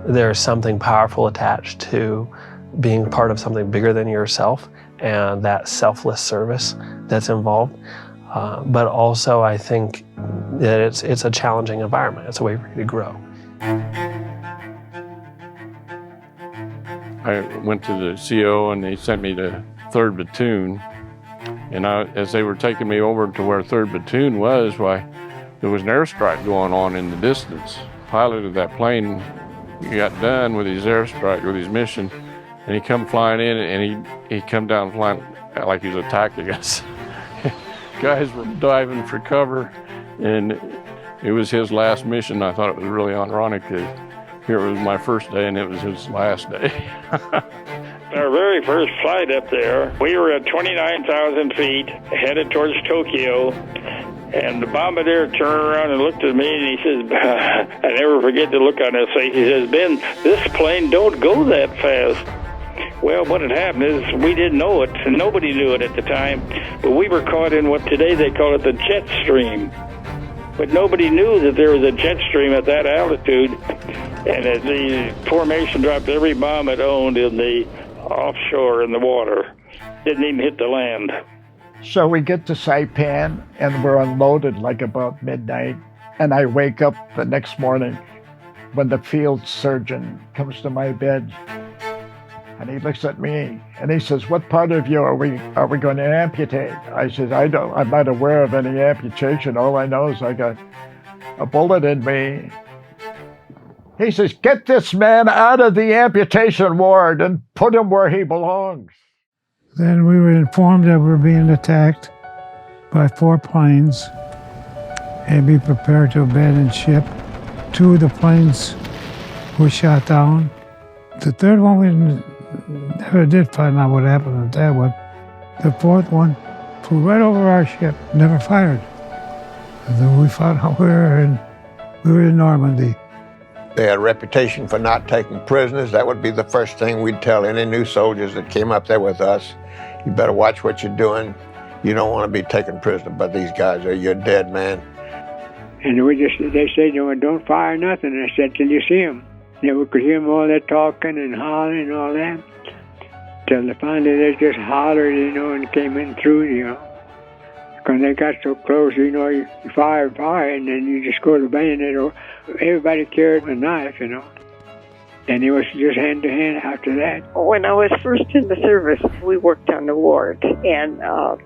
There's something powerful attached to being part of something bigger than yourself and that selfless service that's involved. But also I think that it's a challenging environment. It's a way for you to grow. I went to the CO and they sent me to 3rd Platoon. And as they were taking me over to where 3rd Platoon was, why, there was an airstrike going on in the distance. Pilot of that plane, he got done with his airstrike, with his mission, and he come flying in and he come down flying like he was attacking us. Guys were diving for cover, and it was his last mission. I thought it was really ironic that here it was my first day and it was his last day. Our very first flight up there, we were at 29,000 feet, headed towards Tokyo, and the bombardier turned around and looked at me and he says, I never forget the look on his face, he says, Ben, this plane don't go that fast. Well, what had happened is we didn't know it, and nobody knew it at the time, but we were caught in what today they call it the jet stream. But nobody knew that there was a jet stream at that altitude, and as the formation dropped every bomb it owned in the offshore in the water. Didn't even hit the land. So we get to Saipan, and we're unloaded like about midnight, and I wake up the next morning when the field surgeon comes to my bed. And he looks at me and he says, what part of you are we going to amputate? I says, I'm not aware of any amputation. All I know is I got a bullet in me. He says, get this man out of the amputation ward and put him where he belongs. Then we were informed that we were being attacked by 4 planes and be prepared to abandon ship. 2 of the planes were shot down. The 3rd one we never did find out what happened with that one. The 4th one flew right over our ship, never fired. And then we found out we were in Normandy. They had a reputation for not taking prisoners. That would be the first thing we'd tell any new soldiers that came up there with us. You better watch what you're doing. You don't want to be taken prisoner by these guys or you're dead, man. And they said, don't fire nothing. I said, till you see them. We could hear them all that talking and hollering and all that. Till finally they just hollered, and came in through, When they got so close, you fire, and then you just go to bayonet. Or everybody carried a knife, And it was just hand to hand after that. When I was first in the service, we worked on the ward, and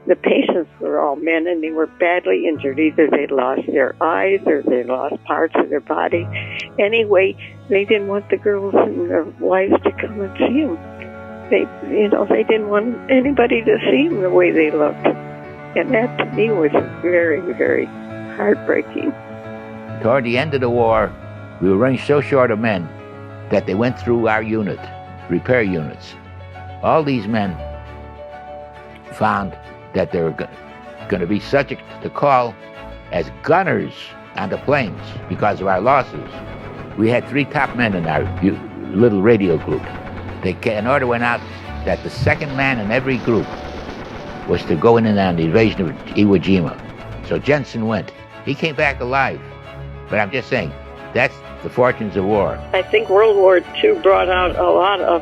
the patients were all men, and they were badly injured. Either they lost their eyes or they lost parts of their body. Anyway, they didn't want the girls and their wives to come and see them. They didn't want anybody to see them the way they looked. And that, to me, was very, very heartbreaking. Toward the end of the war, we were running so short of men that they went through our unit, repair units. All these men found that they were going to be subject to call as gunners on the planes because of our losses. We had 3 top men in our little radio group. An order went out that the 2nd man in every group was to go in on the invasion of Iwo Jima. So Jensen went. He came back alive. But I'm just saying, that's the fortunes of war. I think World War II brought out a lot of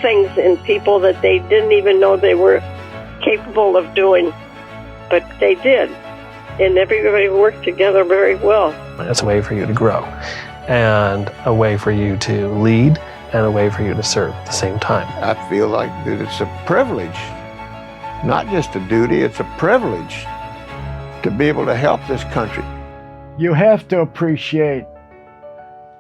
things in people that they didn't even know they were capable of doing, but they did. And everybody worked together very well. It's a way for you to grow, and a way for you to lead, and a way for you to serve at the same time. I feel like that it's a privilege, not just a duty, it's a privilege to be able to help this country. You have to appreciate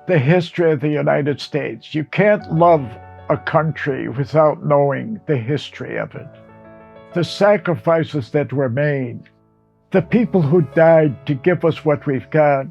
the history of the United States. You can't love a country without knowing the history of it. The sacrifices that were made, the people who died to give us what we've got.